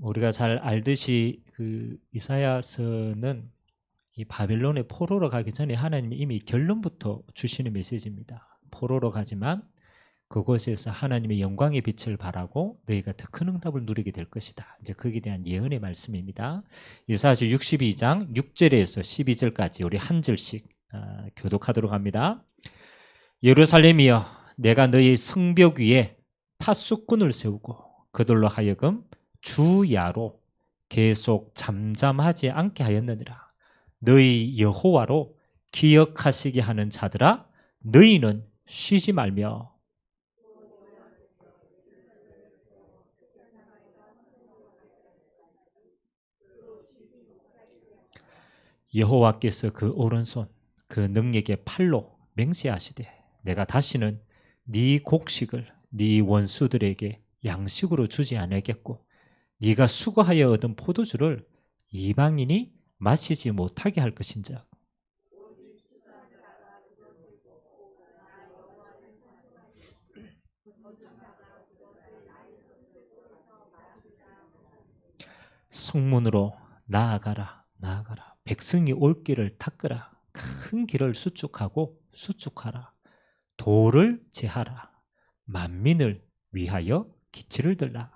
우리가 잘 알듯이 그 이사야서는 이 바벨론의 포로로 가기 전에 하나님이 이미 결론부터 주시는 메시지입니다. 포로로 가지만 그곳에서 하나님의 영광의 빛을 발하고 너희가 더 큰 응답을 누리게 될 것이다. 이제 거기에 대한 예언의 말씀입니다. 이사야서 62장 6절에서 12절까지 우리 한 절씩 교독하도록 합니다. 예루살렘이여, 내가 너희 성벽 위에 파수꾼을 세우고 그들로 하여금 주야로 계속 잠잠하지 않게 하였느니라. 너희 여호와로 기억하시게 하는 자들아, 너희는 쉬지 말며. 여호와께서 그 오른손 그 능력의 팔로 맹세하시되 내가 다시는 네 곡식을 네 원수들에게 양식으로 주지 않겠고 네가 수고하여 얻은 포도주를 이방인이 마시지 못하게 할 것인즉. 성문으로 나아가라 나아가라. 백성이 올 길을 닦으라. 큰 길을 수축하고 수축하라. 도를 제하라. 만민을 위하여 기치를 들라.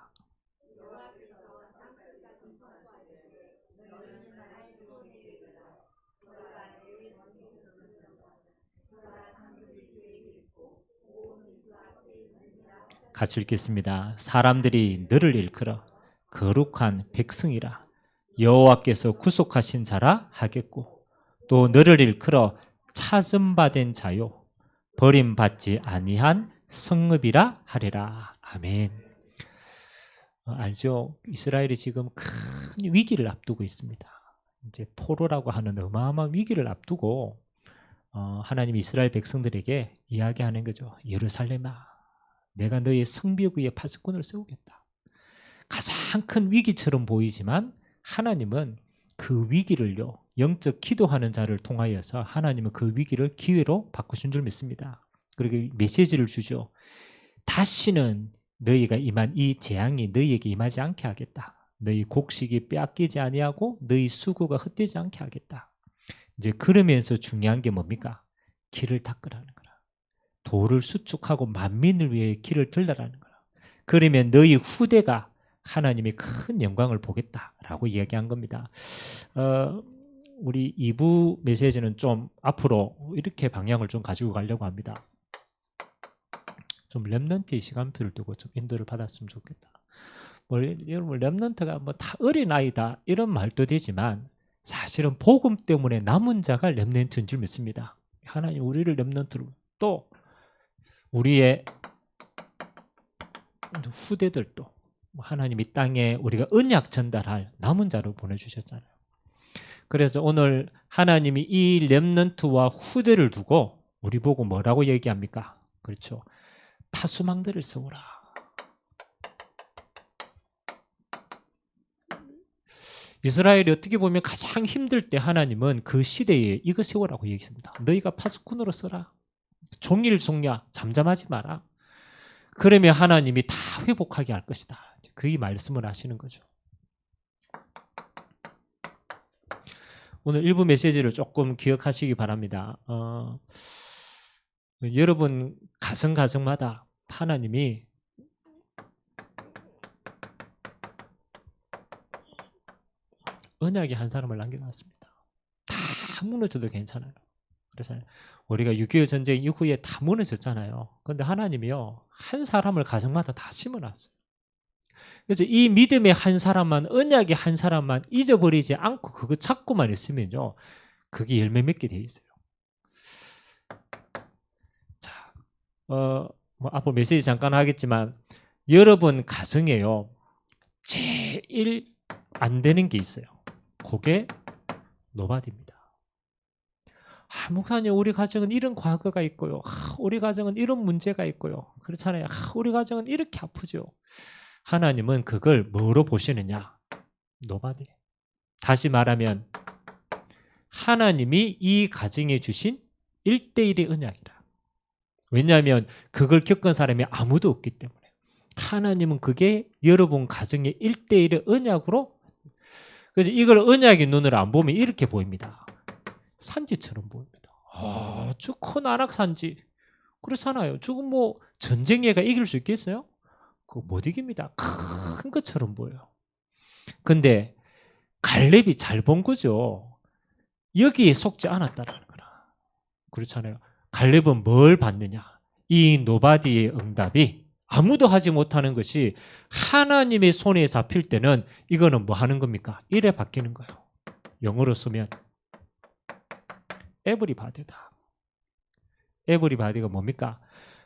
같이 읽겠습니다. 사람들이 너를 일컬어 거룩한 백성이라 여호와께서 구속하신 자라 하겠고 또 너를 일컬어 찾음받은 자요 버림받지 아니한 성읍이라 하리라. 아멘. 알죠? 이스라엘이 지금 큰 위기를 앞두고 있습니다. 이제 포로라고 하는 어마어마한 위기를 앞두고 하나님 이스라엘 백성들에게 이야기하는 거죠. 예루살렘아, 내가 너의 성벽 위에 파수꾼을 세우겠다. 가장 큰 위기처럼 보이지만 하나님은 그 위기를요, 영적 기도하는 자를 통하여서 하나님은 그 위기를 기회로 바꾸신 줄 믿습니다. 그리고 메시지를 주죠. 다시는 너희가 임한 이 재앙이 너희에게 임하지 않게 하겠다. 너희 곡식이 빼앗기지 아니하고 너희 수고가 헛되지 않게 하겠다. 이제 그러면서 중요한 게 뭡니까? 길을 닦으라는 거라. 도를 수축하고 만민을 위해 길을 들라라는 거라. 그러면 너희 후대가 하나님의 큰 영광을 보겠다라고 이야기한 겁니다. 우리 2부 메시지는 좀 앞으로 이렇게 방향을 좀 가지고 가려고 합니다. 좀 렘넌트의 시간표를 두고 좀 인도를 받았으면 좋겠다. 여러분 렘넌트가 뭐 다 어린아이다 이런 말도 되지만 사실은 복음 때문에 남은 자가 렘넌트인 줄 믿습니다. 하나님 우리를 렘넌트로 또 우리의 후대들도 하나님 이 땅에 우리가 언약 전달할 남은 자로 보내주셨잖아요. 그래서 오늘 하나님이 이 렘넌트와 후대를 두고 우리 보고 뭐라고 얘기합니까? 그렇죠. 파수망들을 세우라. 이스라엘이 어떻게 보면 가장 힘들 때 하나님은 그 시대에 이거 세우라고 얘기했습니다. 너희가 파수꾼으로 써라. 종일 종야 잠잠하지 마라. 그러면 하나님이 다 회복하게 할 것이다. 그 말씀을 하시는 거죠. 오늘 일부 메시지를 조금 기억하시기 바랍니다. 여러분 가정마다 하나님이 언약의 한 사람을 남겨놨습니다. 다 무너져도 괜찮아요. 그래서 우리가 6.25 전쟁 이후에 다 무너졌잖아요. 그런데 하나님이요 한 사람을 가정마다 다 심어놨어요. 그래서 이 믿음의 한 사람만, 언약의 한 사람만 잊어버리지 않고 그거 찾고만 있으면요 그게 열매 맺게 돼 있어요. 자, 뭐 앞으로 메시지 잠깐 하겠지만 여러분 가정에요 제일 안 되는 게 있어요. 그게 노바디입니다. 목사님 우리 가정은 이런 과거가 있고요. 우리 가정은 이런 문제가 있고요. 그렇잖아요. 우리 가정은 이렇게 아프죠. 하나님은 그걸 뭐로 보시느냐? 노바디. 다시 말하면 하나님이 이 가정에 주신 1:1의 언약이라. 왜냐하면 그걸 겪은 사람이 아무도 없기 때문에. 하나님은 그게 여러분 가정의 1대1의 언약으로, 그래서 이걸 언약의 눈으로 안 보면 이렇게 보입니다. 산지처럼 보입니다. 아주 큰 안악산지. 그렇잖아요. 지금 뭐 전쟁에가 이길 수 있겠어요? 그거 못 이깁니다. 큰 것처럼 보여요. 근데 갈렙이 잘 본 거죠. 여기에 속지 않았다라는 거라. 그렇잖아요. 갈렙은 뭘 받느냐? 이 노바디의 응답이 아무도 하지 못하는 것이 하나님의 손에 잡힐 때는 이거는 뭐 하는 겁니까? 이래 바뀌는 거예요. 영어로 쓰면 에브리바디다. 에브리바디가 뭡니까?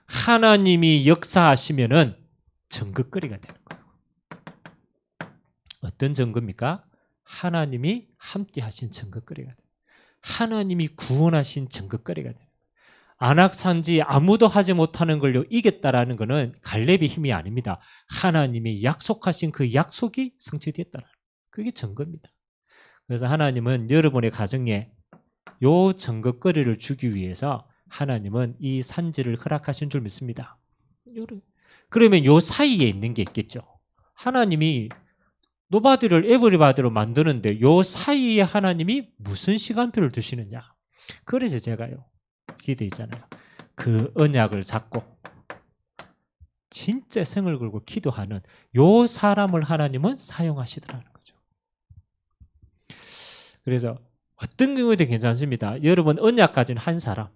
하나님이 역사하시면은 증거거리가 되는 거예요. 어떤 증거입니까? 하나님이 함께 하신 증거거리가 돼요. 하나님이 구원하신 증거거리가 돼요. 안악산지 아무도 하지 못하는 걸로 이겼다라는 것은 갈렙의 힘이 아닙니다. 하나님이 약속하신 그 약속이 성취됐다라는 그게 증거입니다. 그래서 하나님은 여러분의 가정에 요 증거거리를 주기 위해서 하나님은 이 산지를 허락하신 줄 믿습니다. 그러면 요 사이에 있는 게 있겠죠. 하나님이 노바디를 에브리바디로 만드는데 요 사이에 하나님이 무슨 시간표를 두시느냐. 그래서 제가요 기도했잖아요. 그 언약을 잡고 진짜 성을 걸고 기도하는 요 사람을 하나님은 사용하시더라는 거죠. 그래서 어떤 경우에도 괜찮습니다. 여러분 언약 가진 한 사람,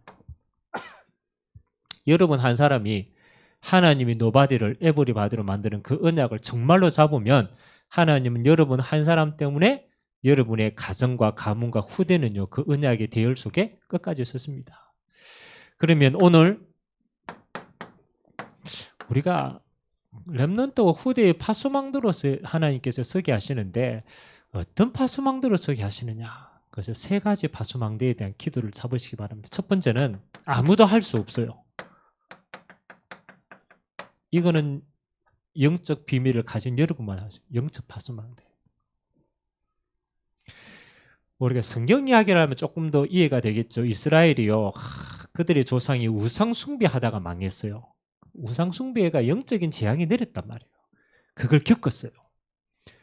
여러분 한 사람이 하나님이 노바디를 에브리바디로 만드는 그 언약을 정말로 잡으면 하나님은 여러분 한 사람 때문에 여러분의 가정과 가문과 후대는요 그 언약의 대열 속에 끝까지 섰습니다. 그러면 오늘 우리가 렘넌트와 후대의 파수망들로서 하나님께서 서게 하시는데 어떤 파수망들로 서게 하시느냐. 그래서 세 가지 파수망대에 대한 기도를 잡으시기 바랍니다. 첫 번째는 아무도 할 수 없어요. 이거는 영적 비밀을 가진 여러분만 하세요. 영적 파수망대. 우리가 성경 이야기를 하면 조금 더 이해가 되겠죠. 이스라엘이요. 그들의 조상이 우상 숭배하다가 망했어요. 우상 숭배가 영적인 재앙이 내렸단 말이에요. 그걸 겪었어요.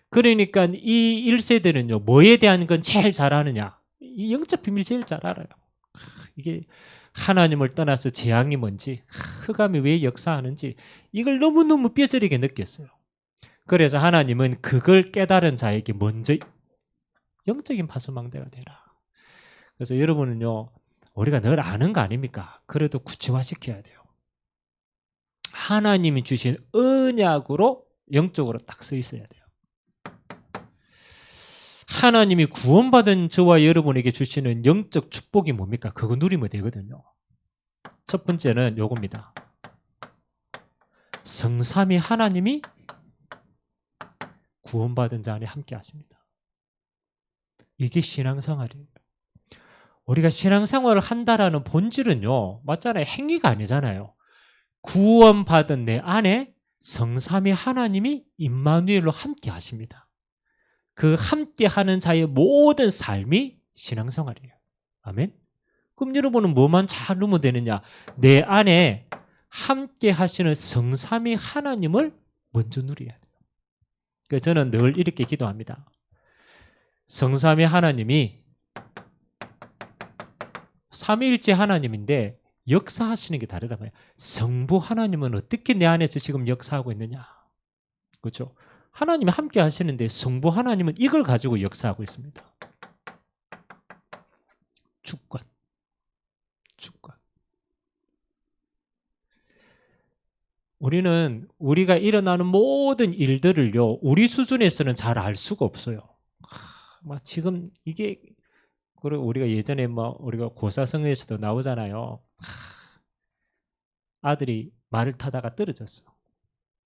그러니까 이 1세대는요. 뭐에 대한 건 제일 잘 아느냐. 이 영적 비밀 제일 잘 알아요. 이게 하나님을 떠나서 재앙이 뭔지, 흑암이 왜 역사하는지 이걸 너무너무 뼈저리게 느꼈어요. 그래서 하나님은 그걸 깨달은 자에게 먼저 영적인 파수망대가 되라. 그래서 여러분은요. 우리가 늘 아는 거 아닙니까? 그래도 구체화시켜야 돼요. 하나님이 주신 언약으로 영적으로 딱 서 있어야 돼요. 하나님이 구원받은 저와 여러분에게 주시는 영적 축복이 뭡니까? 그거 누리면 되거든요. 첫 번째는 요겁니다. 성삼위 하나님이 구원받은 자 안에 함께 하십니다. 이게 신앙생활이에요. 우리가 신앙생활을 한다라는 본질은요. 맞잖아요. 행위가 아니잖아요. 구원받은 내 안에 성삼위 하나님이 임마누엘로 함께 하십니다. 그 함께하는 자의 모든 삶이 신앙생활이에요. 아멘. 그럼 여러분은 뭐만 잘 누면 되느냐? 내 안에 함께하시는 성삼위 하나님을 먼저 누려야 돼요. 그래서 저는 늘 이렇게 기도합니다. 성삼위 하나님이 삼위일체 하나님인데 역사하시는 게 다르다 말이에요. 성부 하나님은 어떻게 내 안에서 지금 역사하고 있느냐? 그렇죠? 하나님이 함께 하시는데 성부 하나님은 이걸 가지고 역사하고 있습니다. 주권. 우리는 우리가 일어나는 모든 일들을요, 우리 수준에서는 잘 알 수가 없어요. 막 지금 이게 우리가 예전에 우리가 고사성에서도 나오잖아요. 아들이 말을 타다가 떨어졌어.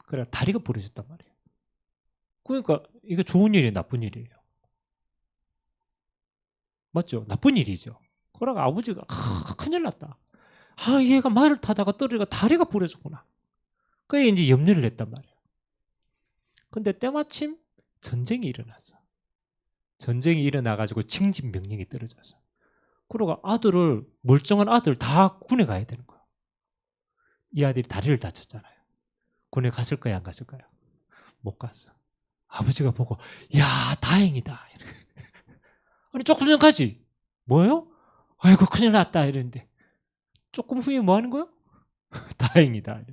그래 다리가 부러졌단 말이에요. 그러니까 이게 좋은 일이에요, 나쁜 일이에요? 맞죠? 나쁜 일이죠. 그러니까 아버지가 큰일 났다. 얘가 말을 타다가 떨어지니까 다리가 부러졌구나. 그게 이제 염려를 했단 말이에요. 근데 때마침 전쟁이 일어났어. 전쟁이 일어나가지고 징집 명령이 떨어졌어. 그러고 멀쩡한 아들 다 군에 가야 되는 거야. 이 아들이 다리를 다쳤잖아요. 군에 갔을 거야, 안 갔을까요? 못 갔어. 아버지가 보고 야 다행이다. 아니 조금 전 가지. 뭐요? 아이고 큰일 났다 이랬는데 조금 후에 뭐 하는 거야? 다행이다.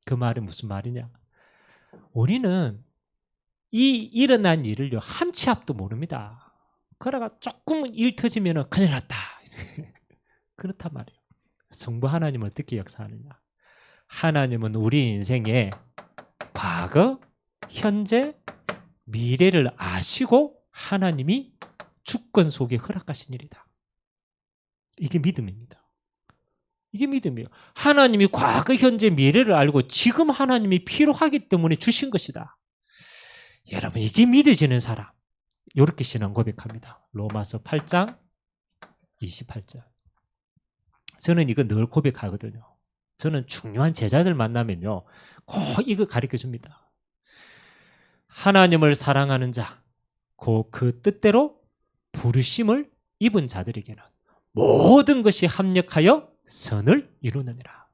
그 말이 무슨 말이냐? 우리는 이 일어난 일을요 한 치 앞도 모릅니다. 그러다가 조금 일 터지면 큰일 났다. 그렇단 말이에요. 성부 하나님은 어떻게 역사하느냐? 하나님은 우리 인생에 과거, 현재, 미래를 아시고 하나님이 주권 속에 허락하신 일이다. 이게 믿음입니다. 이게 믿음이에요. 하나님이 과거, 현재, 미래를 알고 지금 하나님이 필요하기 때문에 주신 것이다. 여러분 이게 믿어지는 사람 이렇게 신앙 고백합니다. 로마서 8장 28절. 저는 이거 늘 고백하거든요. 저는 중요한 제자들 만나면요 꼭 이거 가르쳐줍니다. 하나님을 사랑하는 자, 그 뜻대로 부르심을 입은 자들에게는 모든 것이 합력하여 선을 이루느니라.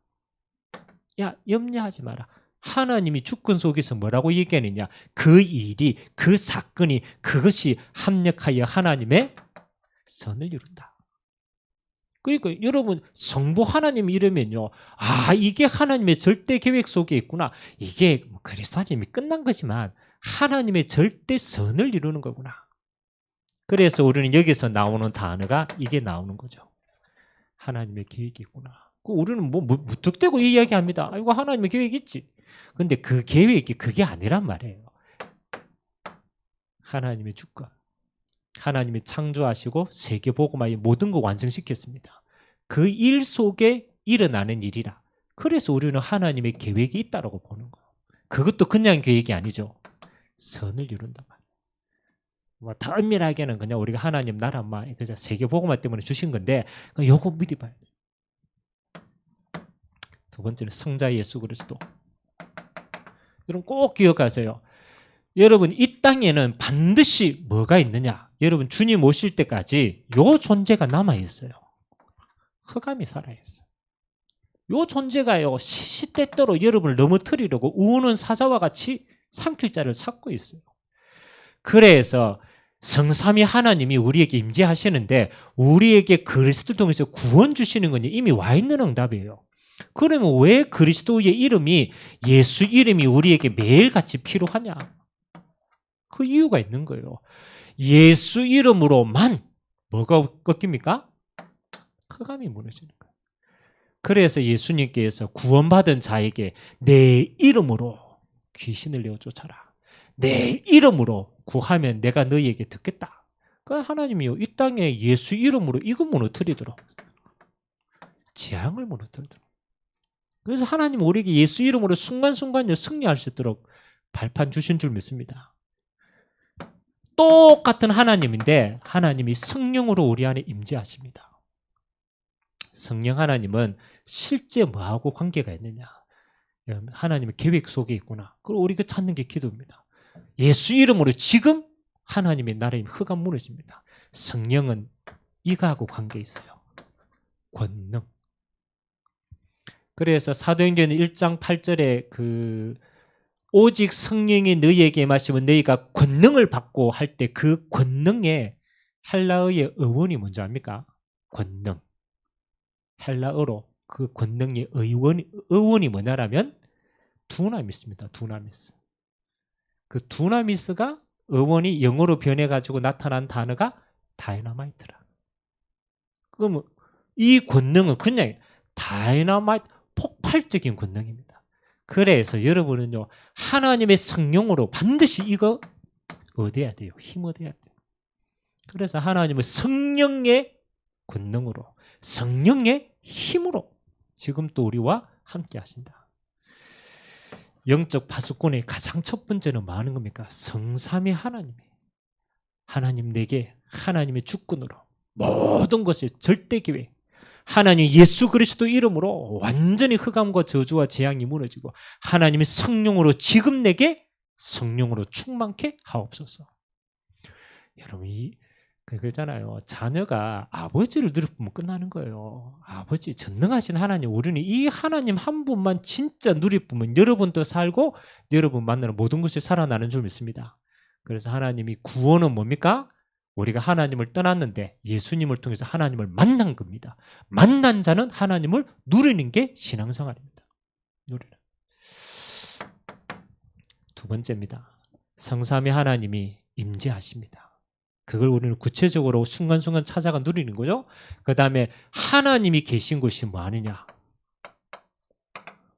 야 염려하지 마라. 하나님이 주권 속에서 뭐라고 얘기하느냐? 그 일이, 그 사건이, 그것이 합력하여 하나님의 선을 이룬다. 그러니까 여러분 성부 하나님 이러면요, 아 이게 하나님의 절대 계획 속에 있구나. 이게 그리스도님이 끝난 거지만 하나님의 절대 선을 이루는 거구나. 그래서 우리는 여기서 나오는 단어가 이게 나오는 거죠. 하나님의 계획이 있구나. 우리는 뭐 무턱대고 이야기합니다. 이거 하나님의 계획이 있지. 근데 그 계획이 그게 아니란 말이에요. 하나님의 주권. 하나님이 창조하시고 세계복음화의 모든 거 완성시켰습니다. 그 일 속에 일어나는 일이라. 그래서 우리는 하나님의 계획이 있다고 보는 거예요. 그것도 그냥 계획이 아니죠. 선을 이룬단 말이에요. 더 엄밀하게는 그냥 우리가 하나님 나라만 그냥 세계복음화 때문에 주신 건데 요거 미리 봐야 돼요. 두 번째는 성자 예수 그리스도. 여러분 꼭 기억하세요. 여러분 이 땅에는 반드시 뭐가 있느냐? 여러분 주님 오실 때까지 요 존재가 남아있어요. 흑암이 살아있어요. 요 존재가요 시시때때로 여러분을 넘어뜨리려고 우는 사자와 같이 삼킬 자를 찾고 있어요. 그래서 성삼위 하나님이 우리에게 임재하시는데 우리에게 그리스도 통해서 구원 주시는 건 이미 와 있는 응답이에요. 그러면 왜 그리스도의 이름이 예수 이름이 우리에게 매일같이 필요하냐? 그 이유가 있는 거예요. 예수 이름으로만 뭐가 꺾입니까? 흑암이 무너지는 거예요. 그래서 예수님께서 구원받은 자에게 내 이름으로 귀신을 내어 쫓아라. 내 이름으로 구하면 내가 너희에게 듣겠다. 그러니까 하나님이요 이 땅에 예수 이름으로 이거 무너뜨리도록 재앙을 무너뜨리도록. 그래서 하나님 우리에게 예수 이름으로 순간순간 승리할 수 있도록 발판 주신 줄 믿습니다. 똑같은 하나님인데 하나님이 성령으로 우리 안에 임재하십니다. 성령 하나님은 실제 뭐하고 관계가 있느냐? 하나님의 계획 속에 있구나. 그리고 우리가 찾는 게 기도입니다. 예수 이름으로 지금 하나님의 나라의 흑암 무너집니다. 성령은 이거하고 관계 있어요. 권능. 그래서 사도행전 1장 8절에 오직 성령이 너희에게 임하시면 너희가 권능을 받고 할 때 그 권능에 헬라어의 어원이 뭔지 압니까? 권능. 헬라어로 그 권능의 어원이 뭐냐라면 두나미스입니다. 두나미스. 그 두나미스가 어원이 영어로 변해가지고 나타난 단어가 다이너마이트라. 그러면 이 권능은 그냥 다이너마이트 폭발적인 권능입니다. 그래서 여러분은요 하나님의 성령으로 반드시 이거 얻어야 돼요. 힘 얻어야 돼요. 그래서 하나님의 성령의 권능으로 성령의 힘으로 지금 또 우리와 함께 하신다. 영적 파수꾼의 가장 첫 번째는 뭐 하는 겁니까? 성삼위 하나님 내게 하나님의 주권으로 모든 것의 절대 계획 하나님 예수 그리스도 이름으로 완전히 흑암과 저주와 재앙이 무너지고 하나님의 성령으로 지금 내게 성령으로 충만케 하옵소서. 여러분 그러잖아요. 자녀가 아버지를 누려보면 끝나는 거예요. 아버지 전능하신 하나님, 우리는 이 하나님 한 분만 진짜 누려보면 여러분도 살고 여러분 만나는 모든 것이 살아나는 줄 믿습니다. 그래서 하나님이 구원은 뭡니까? 우리가 하나님을 떠났는데 예수님을 통해서 하나님을 만난 겁니다. 만난 자는 하나님을 누리는 게 신앙생활입니다. 누리는. 두 번째입니다. 성삼위 하나님이 임재하십니다. 그걸 우리는 구체적으로 순간순간 찾아가 누리는 거죠. 그 다음에 하나님이 계신 곳이 뭐 아니냐?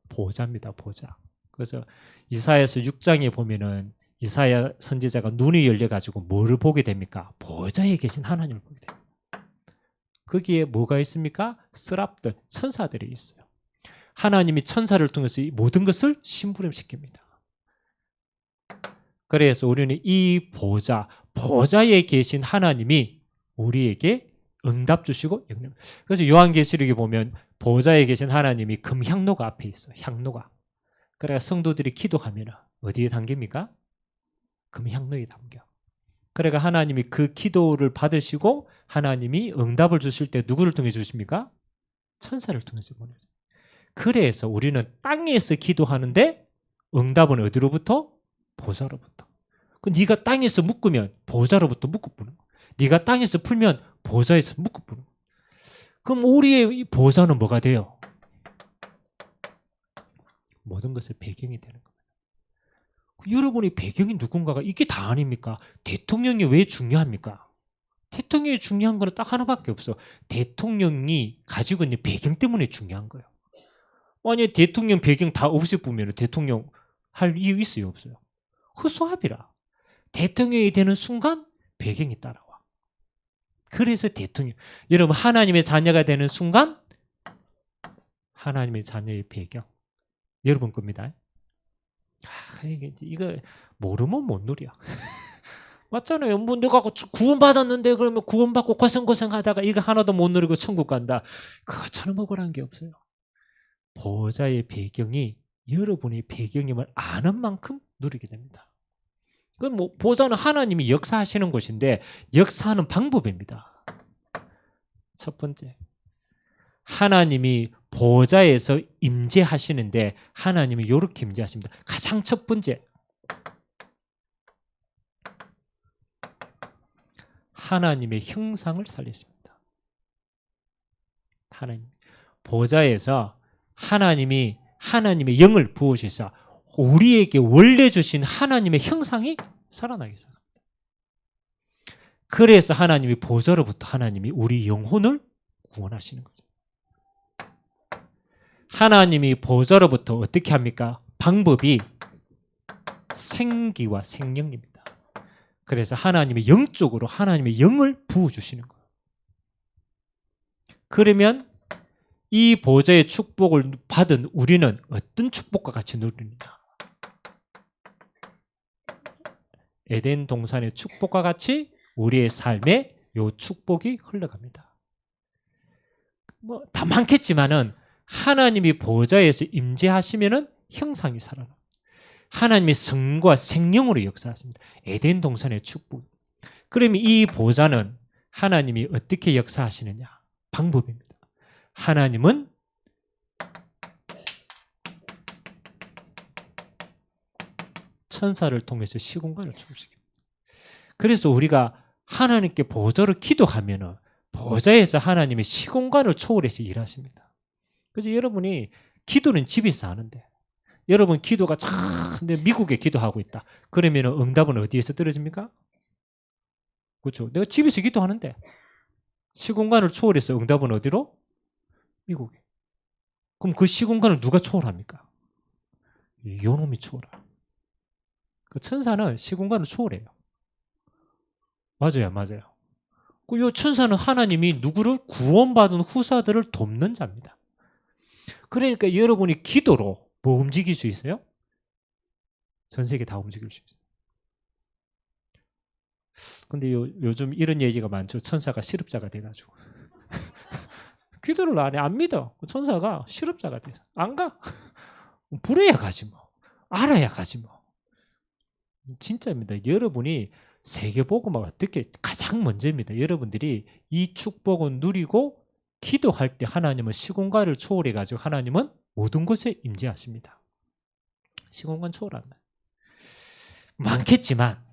보좌입니다. 보좌. 그래서 이사야서 6장에 보면은 이사야 선지자가 눈이 열려가지고 뭐를 보게 됩니까? 보좌에 계신 하나님을 보게 됩니다. 거기에 뭐가 있습니까? 스랍들, 천사들이 있어요. 하나님이 천사를 통해서 이 모든 것을 심부름시킵니다. 그래서 우리는 이 보좌에 계신 하나님이 우리에게 응답 주시고, 그래서 요한계시록에 보면 보좌에 계신 하나님이 금향로가 앞에 있어요. 향로가. 그래야 성도들이 기도하면 어디에 담깁니까? 금향로에 담겨. 그러니까 하나님이 그 기도를 받으시고 하나님이 응답을 주실 때 누구를 통해 주십니까? 천사를 통해서 보내죠. 그래서 우리는 땅에서 기도하는데 응답은 어디로부터? 보좌로부터. 그 네가 땅에서 묶으면 보좌로부터 묶어보는 거야. 네가 땅에서 풀면 보좌에서 묶어보는 거야. 그럼 우리의 보좌는 뭐가 돼요? 모든 것의 배경이 되는 겁니다. 여러분의 배경이 누군가가 이게 다 아닙니까? 대통령이 왜 중요합니까? 대통령이 중요한 거는 딱 하나밖에 없어. 대통령이 가지고 있는 배경 때문에 중요한 거예요. 만약에 대통령 배경 다 없애보면 대통령 할 이유 있어요? 없어요? 허수아비라. 대통령이 되는 순간 배경이 따라와. 그래서 대통령, 여러분 하나님의 자녀가 되는 순간 하나님의 자녀의 배경 여러분 겁니다. 이거 모르면 못 누려. 맞잖아요. 뭐 내가 구원받았는데 그러면 구원받고 고생하다가 이거 하나도 못 누리고 천국 간다. 그거처럼 억울한 게 없어요. 보좌의 배경이 여러분의 배경임을 아는 만큼 누리게 됩니다. 그럼 뭐 보좌는 하나님이 역사하시는 곳인데 역사하는 방법입니다. 첫 번째, 하나님이 보좌에서 임재하시는데 하나님이 이렇게 임재하십니다. 가장 첫 번째, 하나님의 형상을 살렸습니다. 하나님 보좌에서 하나님의 영을 부으셔서 우리에게 원래 주신 하나님의 형상이 살아나게 합니다. 그래서 하나님이 보좌로부터 하나님이 우리 영혼을 구원하시는 거죠. 하나님이 보좌로부터 어떻게 합니까? 방법이 생기와 생명입니다. 그래서 하나님의 영적으로 하나님의 영을 부어주시는 거예요. 그러면 이 보좌의 축복을 받은 우리는 어떤 축복과 같이 누리느냐? 에덴 동산의 축복과 같이 우리의 삶에 이 축복이 흘러갑니다. 뭐 다 많겠지만은 하나님이 보좌에서 임재하시면은 형상이 살아나. 하나님의 성과 생명으로 역사하십니다. 에덴 동산의 축복. 그러면 이 보좌는 하나님이 어떻게 역사하시느냐? 방법입니다. 하나님은 천사를 통해서 시공간을 초월시킵니다. 그래서 우리가 하나님께 보좌로 기도하면 보좌에서 하나님의 시공간을 초월해서 일하십니다. 그래서 여러분이 기도는 집에서 하는데 여러분 기도가 참 미국에 기도하고 있다. 그러면 응답은 어디에서 떨어집니까? 그렇죠. 내가 집에서 기도하는데 시공간을 초월해서 응답은 어디로? 미국에. 그럼 그 시공간을 누가 초월합니까? 요놈이 초월합니다. 그 천사는 시공간을 초월해요. 맞아요. 이 천사는 하나님이 누구를 구원받은 후사들을 돕는 자입니다. 그러니까 여러분이 기도로 뭐 움직일 수 있어요? 전 세계 다 움직일 수 있어요. 근데 요즘 이런 얘기가 많죠. 천사가 실업자가 돼가지고 기도를 안 해, 안 믿어. 천사가 실업자가 돼서 안 가. 부려야 가지 뭐. 알아야 가지 뭐. 진짜입니다. 여러분이 세계복음은 어떻게 가장 먼저입니다. 여러분들이 이 축복을 누리고 기도할 때 하나님은 시공간을 초월해 가지고 하나님은 모든 곳에 임재하십니다. 시공간 초월한다. 많겠지만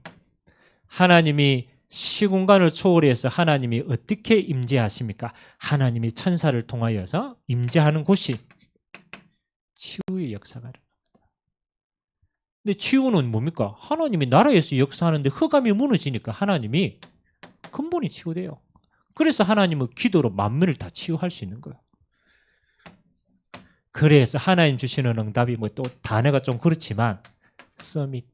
하나님이 시공간을 초월해서 하나님이 어떻게 임재하십니까? 하나님이 천사를 통하여서 임재하는 곳이 치유의 역사가 일어납니다. 근데 치유는 뭡니까? 하나님이 나라에서 역사하는데 흑암이 무너지니까 하나님이 근본이 치유돼요. 그래서 하나님은 기도로 만물을 다 치유할 수 있는 거예요. 그래서 하나님 주시는 응답이 뭐 또 단어가 좀 그렇지만 서밋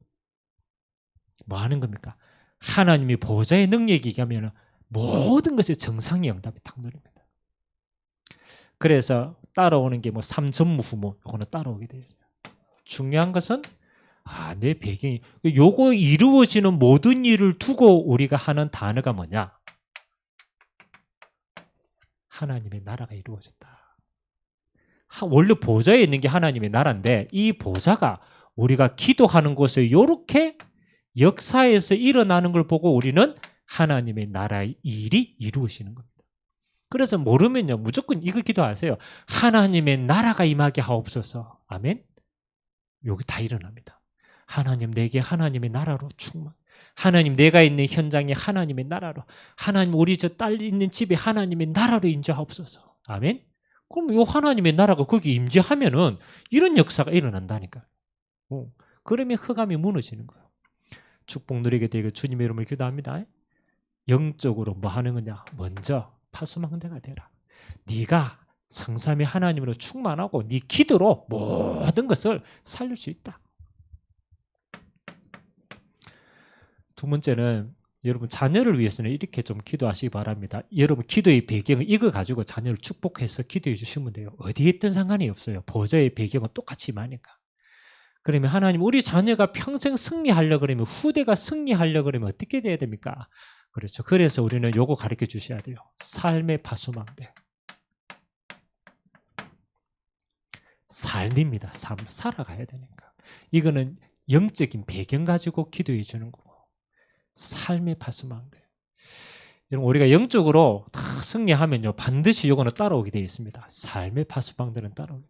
뭐 하는 겁니까? 하나님이 보좌의 능력이 얘기하면 모든 것의 정상의 응답이 딱 누립니다. 그래서 따라오는 게 뭐 삼전무후무 이거는 따라오게 되어 있어요. 중요한 것은 내 배경이 요거 이루어지는 모든 일을 두고 우리가 하는 단어가 뭐냐? 하나님의 나라가 이루어졌다. 원래 보좌에 있는 게 하나님의 나라인데 이 보좌가 우리가 기도하는 곳에 이렇게 역사에서 일어나는 걸 보고 우리는 하나님의 나라의 일이 이루어지는 겁니다. 그래서 모르면요 무조건 이거 기도하세요. 하나님의 나라가 임하게 하옵소서. 아멘. 여기 다 일어납니다. 하나님 내게 하나님의 나라로 충만. 하나님 내가 있는 현장에 하나님의 나라로. 하나님 우리 저 딸 있는 집에 하나님의 나라로 임재하옵소서. 아멘. 그럼 이 하나님의 나라가 거기 임재하면은 이런 역사가 일어난다니까. 그러면 흑암이 무너지는 거예요. 축복 누리게 되고 주님의 이름을 기도합니다. 영적으로 뭐 하는 거냐? 먼저 파수망대가 되라. 네가 성삼위 하나님으로 충만하고 네 기도로 모든 것을 살릴 수 있다. 두 번째는 여러분 자녀를 위해서는 이렇게 좀 기도하시기 바랍니다. 여러분 기도의 배경은 이거 가지고 자녀를 축복해서 기도해 주시면 돼요. 어디에 있든 상관이 없어요. 보좌의 배경은 똑같이 임하니까. 그러면 하나님 우리 자녀가 평생 승리하려고 그러면 후대가 승리하려고 그러면 어떻게 돼야 됩니까? 그렇죠. 그래서 우리는 요거 가르쳐 주셔야 돼요. 삶의 파수망대. 삶입니다. 삶. 살아가야 되니까. 이거는 영적인 배경 가지고 기도해 주는 거고. 삶의 파수망대. 여러분 우리가 영적으로 다 승리하면요 반드시 요거는 따라오게 되어 있습니다. 삶의 파수망대는 따라오게.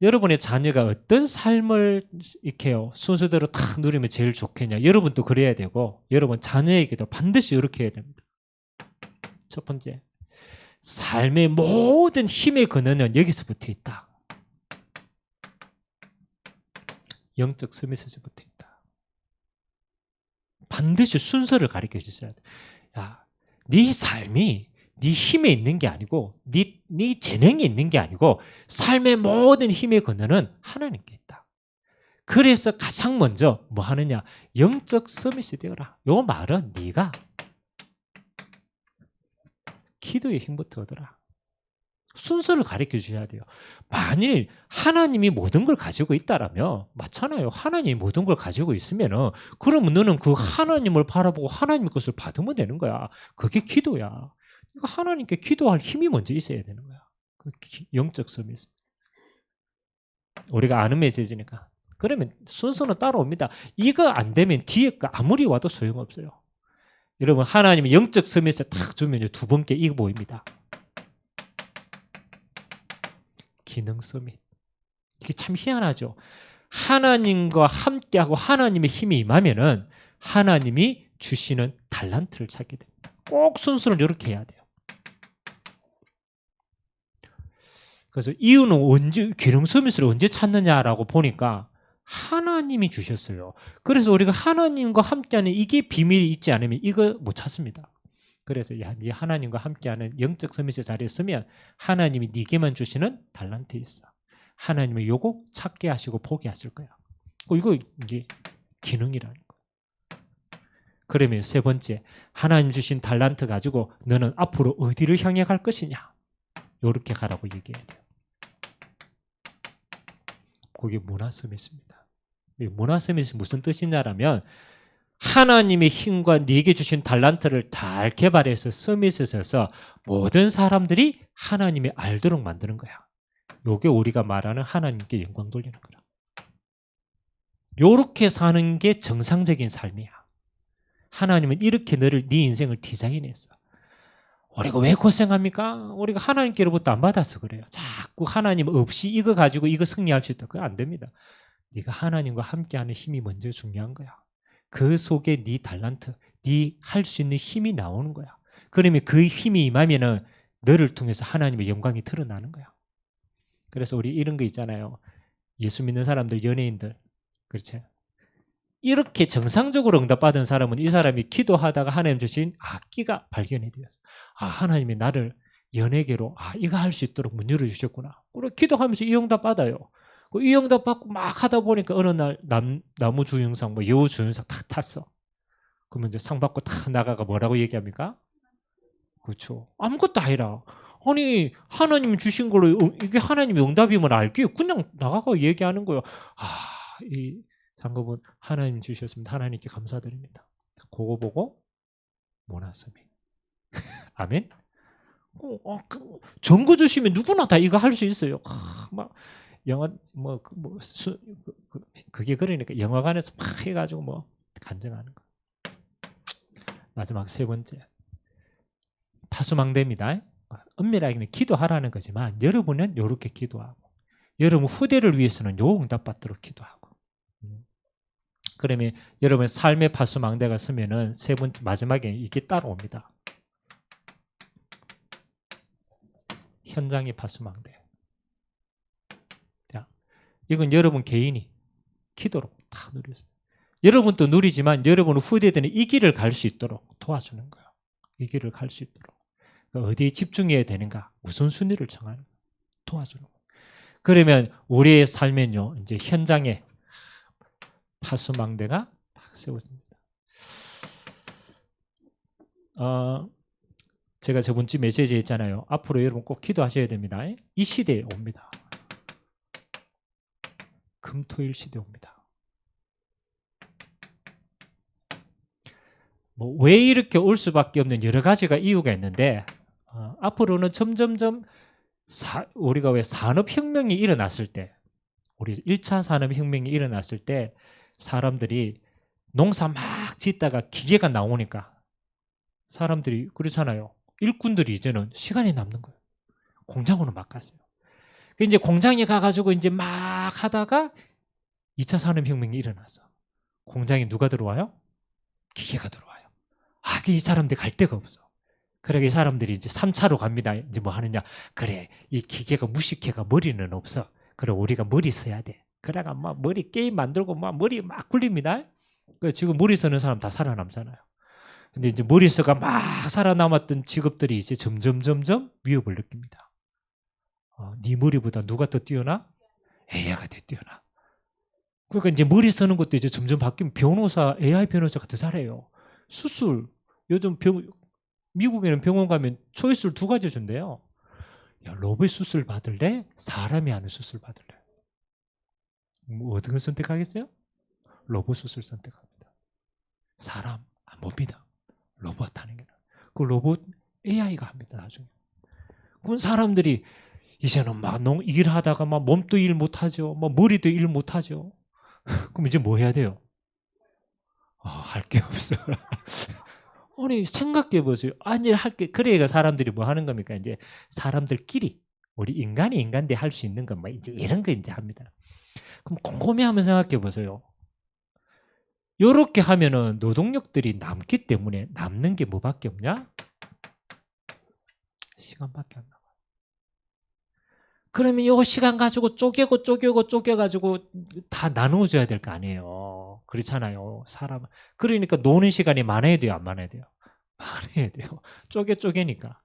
여러분의 자녀가 어떤 삶을 이렇게요 순서대로 딱 누리면 제일 좋겠냐? 여러분도 그래야 되고 여러분 자녀에게도 반드시 이렇게 해야 됩니다. 첫 번째, 삶의 모든 힘의 근원은 여기서 붙어 있다. 영적 스미스에서 붙어 있다. 반드시 순서를 가르쳐 주셔야 돼. 야, 네 삶이 네 힘에 있는 게 아니고 네 재능에 있는 게 아니고 삶의 모든 힘의 근원은 하나님께 있다. 그래서 가장 먼저 뭐 하느냐? 영적 서밋이 되어라. 요 말은 네가 기도의 힘부터 얻어라. 순서를 가르쳐 주셔야 돼요. 만일 하나님이 모든 걸 가지고 있다라면 맞잖아요. 하나님이 모든 걸 가지고 있으면은 그러면 너는 그 하나님을 바라보고 하나님 것을 받으면 되는 거야. 그게 기도야. 그러니까 하나님께 기도할 힘이 먼저 있어야 되는 거야. 그 영적 서밋. 우리가 아는 메시지니까. 그러면 순서는 따라옵니다. 이거 안 되면 뒤에 거 아무리 와도 소용없어요. 여러분 하나님이 영적 서밋을 딱 주면 두 번째 이거 보입니다. 기능 서밋. 이게 참 희한하죠. 하나님과 함께하고 하나님의 힘이 임하면은 하나님이 주시는 달란트를 찾게 됩니다. 꼭 순서를 이렇게 해야 돼요. 그래서 이유는 언제 기능 서밋을 언제 찾느냐라고 보니까 하나님이 주셨어요. 그래서 우리가 하나님과 함께하는 이게 비밀이 있지 않으면 이거 못 찾습니다. 그래서 네 하나님과 함께하는 영적 서밋의 자리에 서면 하나님이 네게만 주시는 달란트 있어. 하나님은 요거 찾게 하시고 보게 하실 거야. 이거 이게 기능이라는 거야. 그러면 세 번째, 하나님 주신 달란트 가지고 너는 앞으로 어디를 향해 갈 것이냐? 요렇게 가라고 얘기해야 돼요. 그게 문화 서밋입니다. 문화 서밋이 무슨 뜻이냐라면 하나님의 힘과 네게 주신 달란트를 잘 개발해서 서밋에 서서 모든 사람들이 하나님이 알도록 만드는 거야. 요게 우리가 말하는 하나님께 영광 돌리는 거라. 요렇게 사는 게 정상적인 삶이야. 하나님은 이렇게 네 인생을 디자인했어. 우리가 왜 고생합니까? 우리가 하나님께로부터 안 받아서 그래요. 자꾸 하나님 없이 이거 가지고 이거 승리할 수 있다. 그거 안 됩니다. 네가 하나님과 함께하는 힘이 먼저 중요한 거야. 그 속에 네 달란트, 네 할 수 있는 힘이 나오는 거야. 그러면 그 힘이 임하면은 너를 통해서 하나님의 영광이 드러나는 거야. 그래서 우리 이런 거 있잖아요. 예수 믿는 사람들, 연예인들, 그렇지? 이렇게 정상적으로 응답받은 사람은 이 사람이 기도하다가 하나님 주신 악기가 발견이 되었어. 아, 하나님이 나를 연예계로 이거 할 수 있도록 문 열어주셨구나. 그리고 기도하면서 이 응답 받아요. 이 응답 받고 막 하다 보니까 어느 날 나무 주영상, 뭐 여우 주영상 탁 탔어. 그러면 이제 상 받고 탁 나가가 뭐라고 얘기합니까? 그렇죠. 아무것도 아니라. 아니 하나님 주신 걸로 이게 하나님의 응답이면 알게요. 그냥 나가가 얘기하는 거예요. 이 상급은 하나님 주셨습니다. 하나님께 감사드립니다. 그거 보고 모나섬이 아멘. 전거 주시면 누구나 다 이거 할 수 있어요. 막 영화 그게 그러니까 영화관에서 막 해가지고 뭐 간증하는 거. 마지막 세 번째 파수망대입니다. 은밀하게는 기도하라는 거지만 여러분은 이렇게 기도하고 여러분 후대를 위해서는 요 응답받도록 기도하고. 그러면 여러분 삶의 파수망대가 서면은 세 번째 마지막에 이게 따라옵니다. 현장의 파수망대. 자, 이건 여러분 개인이 기도로 다 누렸어요. 여러분도 누리지만 여러분 후대들은 이 길을 갈 수 있도록 도와주는 거예요. 이 길을 갈 수 있도록. 어디에 집중해야 되는가? 우선순위를 정하는 거예요. 도와주는 거예요. 그러면 우리의 삶은요, 이제 현장에 파수망대가 딱 세워집니다. 제가 저번 주 메시지에 있잖아요. 앞으로 여러분 꼭 기도하셔야 됩니다. 이 시대에 옵니다. 금토일 시대에 옵니다. 뭐 왜 이렇게 올 수밖에 없는 여러 가지가 이유가 있는데 앞으로는 점점점 우리가 왜 산업혁명이 일어났을 때 우리 1차 산업혁명이 일어났을 때 사람들이 농사 막 짓다가 기계가 나오니까 사람들이 그렇잖아요. 일꾼들이 이제는 시간이 남는 거예요. 공장으로 막 갔어요. 이제 공장에 가가지고 이제 막 하다가 2차 산업혁명이 일어났어. 공장에 누가 들어와요? 기계가 들어와요. 이 사람들이 갈 데가 없어. 그래 이 사람들이 이제 3차로 갑니다. 이제 뭐 하느냐? 그래 이 기계가 무식해가 머리는 없어. 그래 우리가 머리 써야 돼. 그래가 막 머리 게임 만들고 막 머리 막 굴립니다. 그 지금 머리 쓰는 사람 다 살아남잖아요. 근데 이제 머리 써가 막 살아남았던 직업들이 이제 점점 위협을 느낍니다. 네 머리보다 누가 더 뛰어나? AI가 더 뛰어나. 그러니까 이제 머리 쓰는 것도 이제 점점 바뀌면 변호사, AI 변호사가 더 잘해요. 수술 요즘 미국에는 병원 가면 초이스를 2가지 준대요. 야, 로봇 수술 받을래? 사람이 하는 수술 받을래? 뭐 어떤 걸 선택하겠어요? 로봇 수술 선택합니다. 사람 안 봅니다. 로봇 하는 게. 그 로봇 AI가 합니다. 나중에. 그건 사람들이 이제는 막 일하다가 막 몸도 일 못하죠. 막 머리도 일 못하죠. 그럼 이제 뭐 해야 돼요? 할 게 없어. 아니 생각해 보세요. 아니 할 게 그래야 사람들이 뭐 하는 겁니까? 이제 사람들끼리 우리 인간이 인간대 할 수 있는 건 뭐 이제 이런 거 이제 합니다. 그럼 곰곰이 한번 생각해 보세요. 이렇게 하면은 노동력들이 남기 때문에 남는 게 뭐밖에 없냐? 시간밖에 안 남아. 그러면 이 시간 가지고 쪼개가지고 다 나누어줘야 될 거 아니에요. 그렇잖아요. 사람. 그러니까 노는 시간이 많아야 돼요, 안 많아야 돼요? 많아야 돼요. 쪼개니까.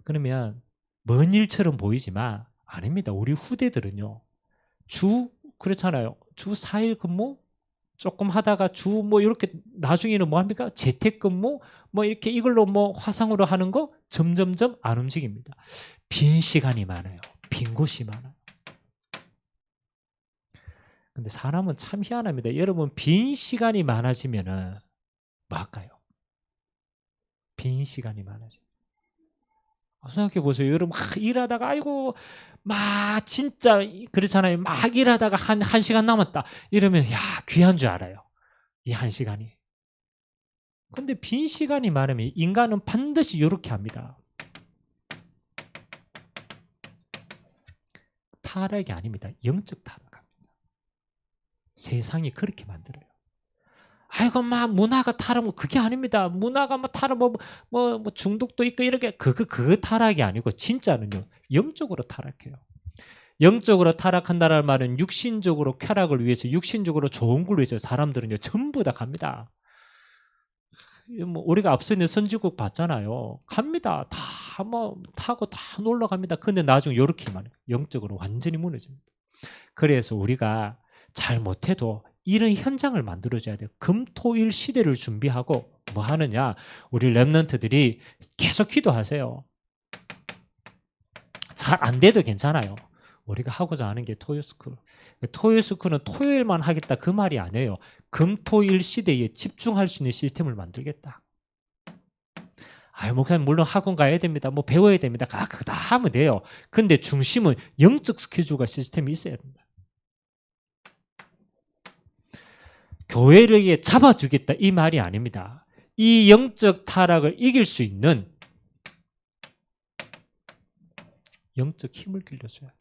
그러면 먼 일처럼 보이지만 아닙니다. 우리 후대들은요. 그렇잖아요. 주 4일 근무 조금 하다가 주 뭐 이렇게 나중에는 뭐 합니까? 재택근무 뭐 이렇게 이걸로 뭐 화상으로 하는 거 점점점 안 움직입니다. 빈 시간이 많아요. 빈 곳이 많아요. 근데 사람은 참 희한합니다. 여러분 빈 시간이 많아지면은 뭐 할까요? 빈 시간이 많아지면 생각해 보세요. 여러분 일하다가 아이고 막 진짜 그렇잖아요. 막 일하다가 한 시간 남았다. 이러면 야 귀한 줄 알아요. 이 한 시간이. 근데 빈 시간이 많으면 인간은 반드시 이렇게 합니다. 타락이 아닙니다. 영적 타락합니다. 세상이 그렇게 만들어요. 아이고 막 문화가 타락하면 그게 아닙니다. 문화가 막 타락 뭐 중독도 있고 이렇게 그 타락이 아니고 진짜는요. 영적으로 타락해요. 영적으로 타락한다는 말은 육신적으로 쾌락을 위해서 육신적으로 좋은 걸 위해서 사람들은요 전부 다 갑니다. 뭐 우리가 앞서 있는 선진국 봤잖아요. 갑니다. 다 뭐 타고 다 놀러 갑니다. 근데 나중에 이렇게만 영적으로 완전히 무너집니다. 그래서 우리가 잘 못해도 이런 현장을 만들어줘야 돼요. 금토일 시대를 준비하고 뭐 하느냐? 우리 렘넌트들이 계속 기도하세요. 잘 안 돼도 괜찮아요. 우리가 하고자 하는 게 토요스쿨. 토요스쿨은 토요일만 하겠다 그 말이 아니에요. 금토일 시대에 집중할 수 있는 시스템을 만들겠다. 목사님 물론 학원 가야 됩니다. 뭐 배워야 됩니다. 그거 다 하면 돼요. 근데 중심은 영적 스케줄과 시스템이 있어야 됩니다. 교회를 잡아주겠다 이 말이 아닙니다. 이 영적 타락을 이길 수 있는 영적 힘을 길러줘야 돼요.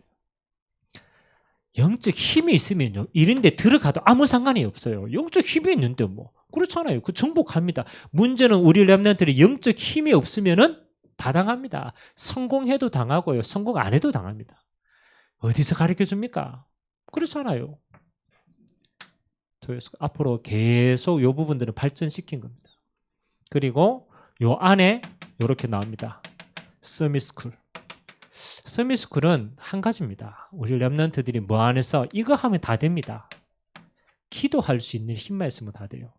영적 힘이 있으면요 이런 데 들어가도 아무 상관이 없어요. 영적 힘이 있는데 뭐 그렇잖아요. 그 정복합니다. 문제는 우리 렘넌트들이 영적 힘이 없으면은 다 당합니다. 성공해도 당하고요. 성공 안 해도 당합니다. 어디서 가르쳐줍니까? 그렇잖아요. 앞으로 계속 이 부분들을 발전시킨 겁니다. 그리고 요 안에 이렇게 나옵니다. 서밋스쿨. 서밋스쿨은 한 가지입니다. 우리 렘넌트들이 뭐 안에서 이거 하면 다 됩니다. 기도할 수 있는 힘만 있으면 다 돼요.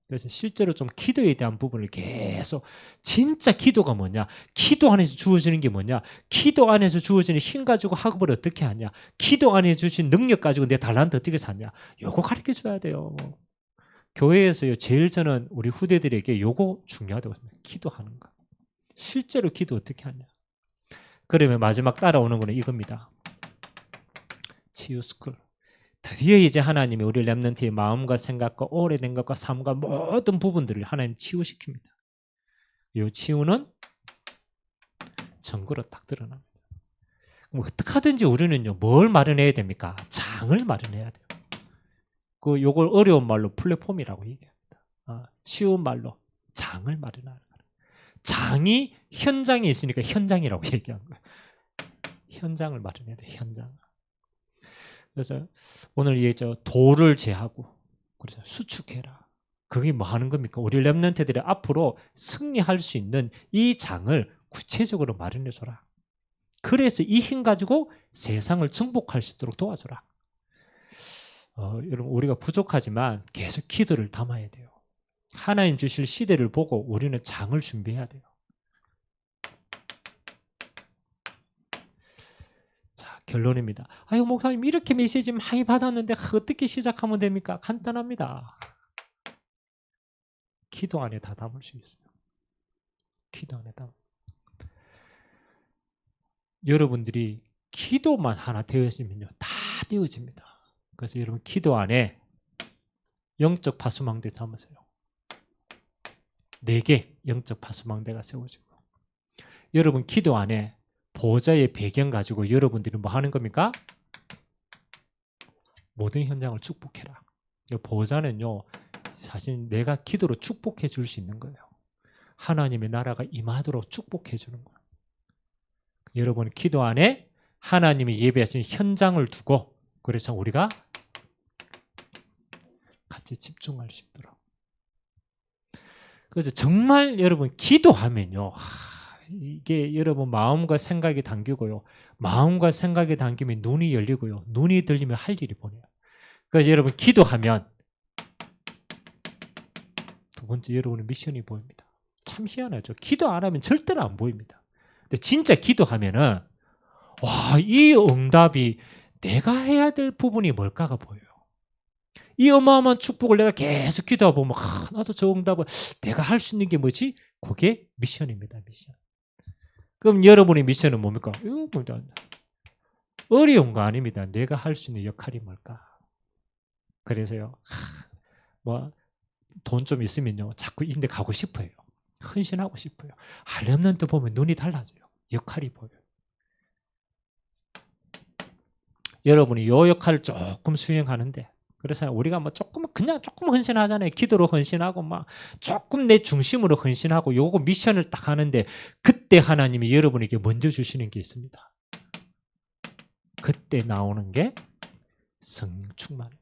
그래서 실제로 좀 기도에 대한 부분을 계속 진짜 기도가 뭐냐? 기도 안에서 주어지는 게 뭐냐? 기도 안에서 주어지는 힘 가지고 학업을 어떻게 하냐? 기도 안에 주신 능력 가지고 내 달란트 어떻게 사냐? 요거 가르쳐 줘야 돼요. 교회에서요 제일 저는 우리 후대들에게 요거 중요하다고 생각해요. 기도하는 거. 실제로 기도 어떻게 하냐? 그러면 마지막 따라오는 거는 이겁니다. 치유스쿨. 드디어 이제 하나님이 우리 렘넌트의 마음과 생각과 오래된 것과 삶과 모든 부분들을 하나님 치유시킵니다. 이 치유는 전구로 딱 드러납니다. 그럼 어떻게 하든지 우리는요 뭘 마련해야 됩니까? 장을 마련해야 돼요. 요걸 어려운 말로 플랫폼이라고 얘기합니다. 쉬운 말로 장을 마련하는 거예요. 장이 현장에 있으니까 현장이라고 얘기한 거예요. 현장을 마련해야 돼요. 현장. 그래서 오늘 얘기죠. 돌을 제하고 그래서 수축해라. 그게 뭐 하는 겁니까? 우리 렘넌트들이 앞으로 승리할 수 있는 이 장을 구체적으로 마련해 줘라. 그래서 이 힘 가지고 세상을 정복할 수 있도록 도와줘라. 여러분 우리가 부족하지만 계속 기도를 담아야 돼요. 하나님 주실 시대를 보고 우리는 장을 준비해야 돼요. 결론입니다. 목사님 이렇게 메시지 많이 받았는데 어떻게 시작하면 됩니까? 간단합니다. 기도 안에 다 담을 수 있어요. 기도 안에 담. 여러분들이 기도만 하나 되어지면요 다 되어집니다. 그래서 여러분 기도 안에 영적 파수망대 담으세요. 4개 영적 파수망대가 세워지고 여러분 기도 안에 보좌의 배경 가지고 여러분들이 뭐 하는 겁니까? 모든 현장을 축복해라. 보좌는요 사실 내가 기도로 축복해 줄 수 있는 거예요. 하나님의 나라가 임하도록 축복해 주는 거예요. 여러분 기도 안에 하나님이 예배하신 현장을 두고 그래서 우리가 같이 집중할 수 있도록. 그래서 정말 여러분 기도하면요 이게 여러분 마음과 생각이 당기고요. 마음과 생각이 당기면 눈이 열리고요. 눈이 들리면 할 일이 보여요. 그래서 여러분 기도하면 두 번째 여러분의 미션이 보입니다. 참 희한하죠. 기도 안 하면 절대로 안 보입니다. 근데 진짜 기도하면은 이 응답이 내가 해야 될 부분이 뭘까가 보여요. 이 어마어마한 축복을 내가 계속 기도하고 보면 나도 저 응답을 내가 할 수 있는 게 뭐지? 그게 미션입니다. 미션. 그럼 여러분의 미션은 뭡니까? 어려운 거 아닙니다. 내가 할 수 있는 역할이 뭘까? 그래서요, 뭐 돈 좀 있으면요, 자꾸 이런데 가고 싶어요. 헌신하고 싶어요. 렘넌트 보면 눈이 달라져요. 역할이 보여요. 여러분이 이 역할을 조금 수행하는데, 그래서 우리가 뭐 그냥 조금 헌신하잖아요. 기도로 헌신하고 막 조금 내 중심으로 헌신하고 요거 미션을 딱 하는데, 그때 하나님이 여러분에게 먼저 주시는 게 있습니다. 그때 나오는 게 성령 충만입니다.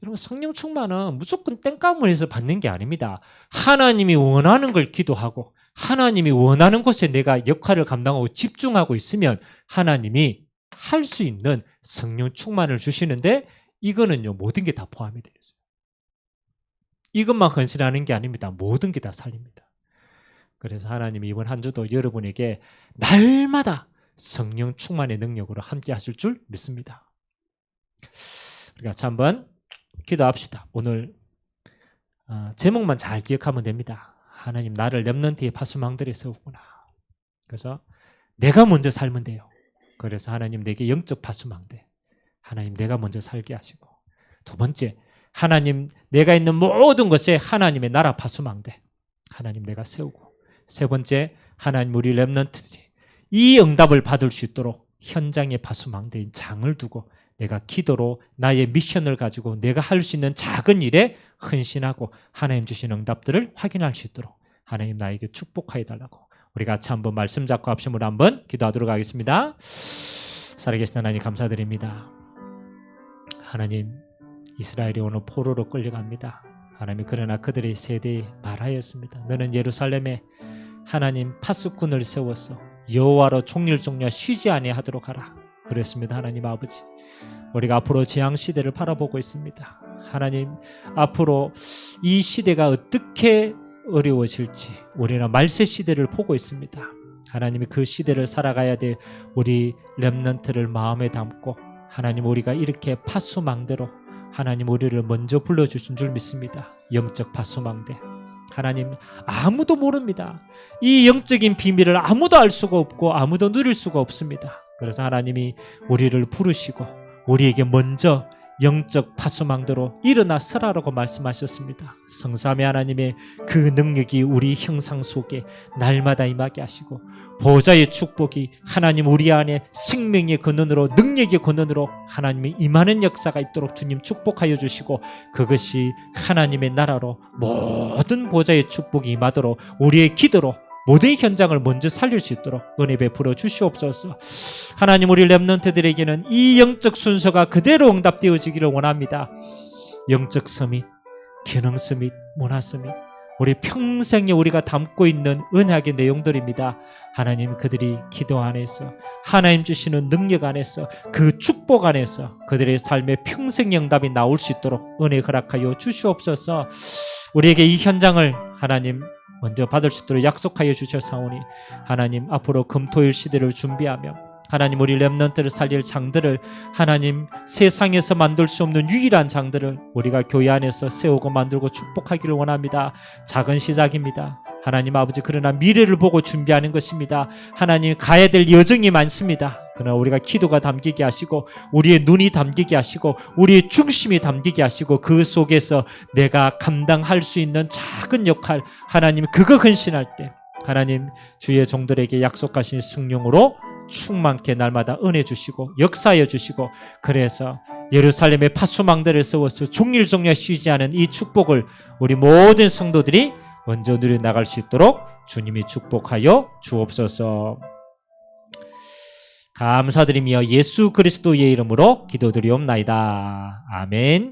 여러분, 성령 충만은 무조건 땡깡물에서 받는 게 아닙니다. 하나님이 원하는 걸 기도하고 하나님이 원하는 곳에 내가 역할을 감당하고 집중하고 있으면 하나님이 할 수 있는 성령 충만을 주시는데, 이거는요, 모든 게 다 포함이 되어 있어요. 이것만 헌신하는 게 아닙니다. 모든 게 다 살립니다. 그래서 하나님이 이번 한 주도 여러분에게 날마다 성령 충만의 능력으로 함께 하실 줄 믿습니다. 우리가 한번 기도합시다. 오늘 제목만 잘 기억하면 됩니다. 하나님, 나를 렘넌트의 파수망들에 세우구나. 그래서 내가 먼저 살면 돼요. 그래서 하나님, 내게 영적 파수망대, 하나님 내가 먼저 살게 하시고, 두 번째, 하나님 내가 있는 모든 것에 하나님의 나라 파수망대, 하나님 내가 세우고, 세 번째, 하나님 우리 렘넌트들이 이 응답을 받을 수 있도록 현장의 파수망대인 장을 두고 내가 기도로 나의 미션을 가지고 내가 할 수 있는 작은 일에 헌신하고 하나님 주신 응답들을 확인할 수 있도록 하나님 나에게 축복하여 달라고, 우리 같이 한번 말씀 잡고 합심으로 한번 기도하도록 하겠습니다. 살아계신 하나님 감사드립니다. 하나님, 이스라엘이 오늘 포로로 끌려갑니다. 하나님, 그러나 그들의 세대에 말하였습니다. 너는 예루살렘에 하나님 파수꾼을 세워서 여호와로 종일종려 쉬지 아니하도록 하라. 그랬습니다. 하나님 아버지, 우리가 앞으로 재앙 시대를 바라보고 있습니다. 하나님, 앞으로 이 시대가 어떻게 어려워질지 우리는 말세 시대를 보고 있습니다. 하나님이 그 시대를 살아가야 될 우리 렘넌트를 마음에 담고, 하나님 우리가 이렇게 파수망대로 하나님 우리를 먼저 불러주신 줄 믿습니다. 영적 파수망대, 하나님 아무도 모릅니다. 이 영적인 비밀을 아무도 알 수가 없고 아무도 누릴 수가 없습니다. 그래서 하나님이 우리를 부르시고 우리에게 먼저 영적 파수망대로 일어나 서라라고 말씀하셨습니다. 성삼위 하나님의 그 능력이 우리 형상 속에 날마다 임하게 하시고, 보좌의 축복이 하나님 우리 안에 생명의 근원으로, 능력의 근원으로 하나님이 임하는 역사가 있도록 주님 축복하여 주시고, 그것이 하나님의 나라로 모든 보좌의 축복이 임하도록 우리의 기도로 모든 현장을 먼저 살릴 수 있도록 은혜 베풀어 주시옵소서. 하나님, 우리 렘넌트들에게는 이 영적 순서가 그대로 응답되어지기를 원합니다. 영적 서밋, 기능 서밋, 문화 서밋, 우리 평생에 우리가 담고 있는 언약의 내용들입니다. 하나님, 그들이 기도 안에서 하나님 주시는 능력 안에서 그 축복 안에서 그들의 삶의 평생 응답이 나올 수 있도록 은혜 허락하여 주시옵소서. 우리에게 이 현장을 하나님 먼저 받을 수 있도록 약속하여 주셨사오니, 하나님 앞으로 금토일 시대를 준비하며 하나님 우리 렘넌트를 살릴 장들을, 하나님 세상에서 만들 수 없는 유일한 장들을 우리가 교회 안에서 세우고 만들고 축복하기를 원합니다. 작은 시작입니다. 하나님 아버지, 그러나 미래를 보고 준비하는 것입니다. 하나님, 가야 될 여정이 많습니다. 그러나 우리가 기도가 담기게 하시고 우리의 눈이 담기게 하시고 우리의 중심이 담기게 하시고, 그 속에서 내가 감당할 수 있는 작은 역할, 하나님 그거 헌신할 때 하나님 주의 종들에게 약속하신 성령으로 충만케 날마다 은혜 주시고 역사하여 주시고, 그래서 예루살렘의 파수망대를 세워서 종일종려 쉬지 않은 이 축복을 우리 모든 성도들이 먼저 누려나갈 수 있도록 주님이 축복하여 주옵소서. 감사드리며 예수 그리스도의 이름으로 기도드리옵나이다. 아멘.